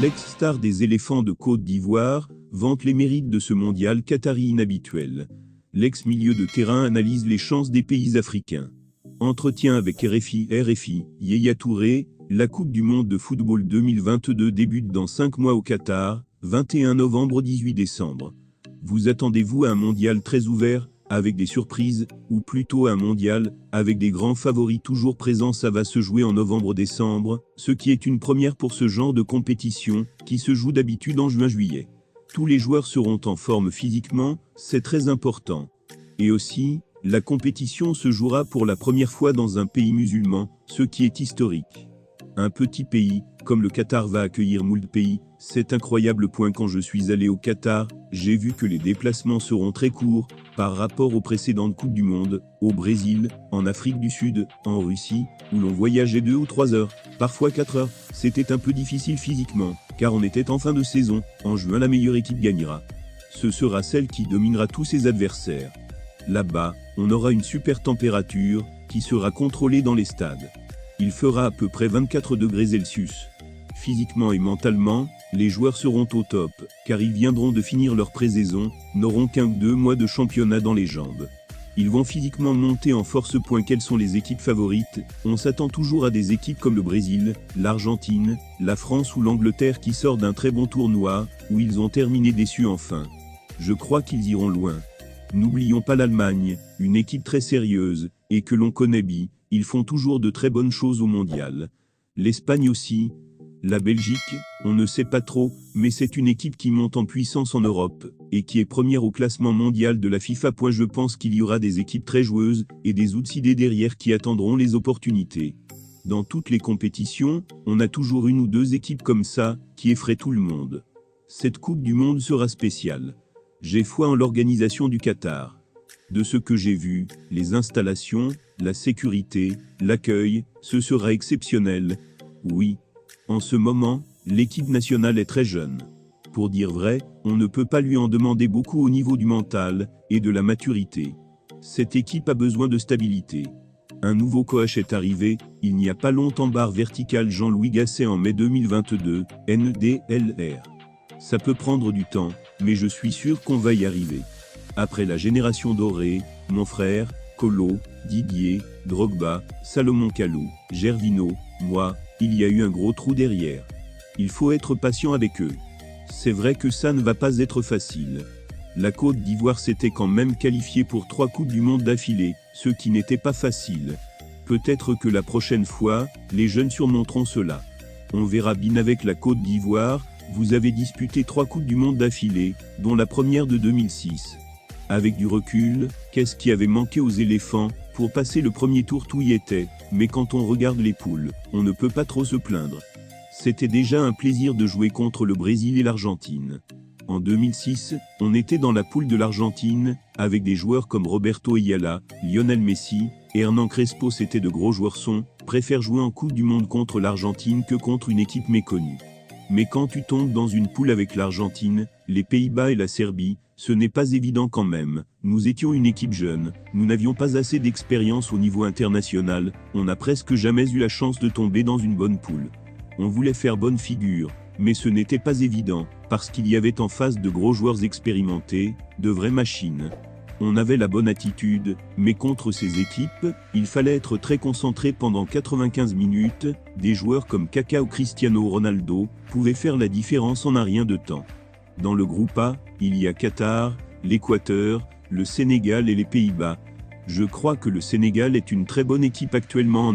L'ex-star des éléphants de Côte d'Ivoire vante les mérites de ce mondial qatari inhabituel. L'ex-milieu de terrain analyse les chances des pays africains. Entretien avec RFI, Yaya Touré, la Coupe du monde de football 2022 débute dans 5 mois au Qatar, 21 novembre-18 décembre. Vous attendez-vous à un mondial très ouvert, avec des surprises, ou plutôt un mondial, avec des grands favoris toujours présents? Ça va se jouer en novembre-décembre, ce qui est une première pour ce genre de compétition, qui se joue d'habitude en juin-juillet. Tous les joueurs seront en forme physiquement, c'est très important. Et aussi, la compétition se jouera pour la première fois dans un pays musulman, ce qui est historique. Un petit pays, comme le Qatar va accueillir moult pays, c'est incroyable. Quand je suis allé au Qatar, j'ai vu que les déplacements seront très courts, par rapport aux précédentes Coupes du Monde, au Brésil, en Afrique du Sud, en Russie, où l'on voyageait 2 ou 3 heures, parfois 4 heures. C'était un peu difficile physiquement, car on était en fin de saison. En juin, la meilleure équipe gagnera. Ce sera celle qui dominera tous ses adversaires. Là-bas, on aura une super température, qui sera contrôlée dans les stades. Il fera à peu près 24 degrés Celsius. Physiquement et mentalement, les joueurs seront au top, car ils viendront de finir leur pré-saison, n'auront qu'un ou 2 mois de championnat dans les jambes. Ils vont physiquement monter en force. Quelles sont les équipes favorites? On s'attend toujours à des équipes comme le Brésil, l'Argentine, la France ou l'Angleterre qui sortent d'un très bon tournoi, où ils ont terminé déçus enfin. Je crois qu'ils iront loin. N'oublions pas l'Allemagne, une équipe très sérieuse, et que l'on connaît bien, ils font toujours de très bonnes choses au mondial. L'Espagne aussi. La Belgique, on ne sait pas trop, mais c'est une équipe qui monte en puissance en Europe, et qui est première au classement mondial de la FIFA. Je pense qu'il y aura des équipes très joueuses, et des outsidés derrière qui attendront les opportunités. Dans toutes les compétitions, on a toujours une ou 2 équipes comme ça, qui effraient tout le monde. Cette Coupe du Monde sera spéciale. J'ai foi en l'organisation du Qatar. De ce que j'ai vu, les installations, la sécurité, l'accueil, ce sera exceptionnel. Oui. En ce moment, l'équipe nationale est très jeune. Pour dire vrai, on ne peut pas lui en demander beaucoup au niveau du mental et de la maturité. Cette équipe a besoin de stabilité. Un nouveau coach est arrivé, il n'y a pas longtemps. Barre verticale Jean-Louis Gasset en mai 2022, NDLR. Ça peut prendre du temps, mais je suis sûr qu'on va y arriver. Après la génération dorée, mon frère, Colo, Didier, Drogba, Salomon Kalou, Gervinho, moi, il y a eu un gros trou derrière. Il faut être patient avec eux. C'est vrai que ça ne va pas être facile. La Côte d'Ivoire s'était quand même qualifiée pour 3 Coupes du Monde d'affilée, ce qui n'était pas facile. Peut-être que la prochaine fois, les jeunes surmonteront cela. On verra bien avec la Côte d'Ivoire. Vous avez disputé 3 Coupes du Monde d'affilée, dont la première de 2006. Avec du recul, qu'est-ce qui avait manqué aux éléphants? Pour passer le premier tour, tout y était, mais quand on regarde les poules, on ne peut pas trop se plaindre. C'était déjà un plaisir de jouer contre le Brésil et l'Argentine. En 2006, on était dans la poule de l'Argentine, avec des joueurs comme Roberto Ayala, Lionel Messi, et Hernan Crespo. C'était de gros joueurs. Préfèrent jouer en Coupe du Monde contre l'Argentine que contre une équipe méconnue. Mais quand tu tombes dans une poule avec l'Argentine, les Pays-Bas et la Serbie, ce n'est pas évident quand même. Nous étions une équipe jeune, nous n'avions pas assez d'expérience au niveau international, on n'a presque jamais eu la chance de tomber dans une bonne poule. On voulait faire bonne figure, mais ce n'était pas évident, parce qu'il y avait en face de gros joueurs expérimentés, de vraies machines. On avait la bonne attitude, mais contre ces équipes, il fallait être très concentré pendant 95 minutes, des joueurs comme Kaka ou Cristiano Ronaldo pouvaient faire la différence en un rien de temps. Dans le groupe A, il y a Qatar, l'Équateur, le Sénégal et les Pays-Bas. Je crois que le Sénégal est une très bonne équipe actuellement en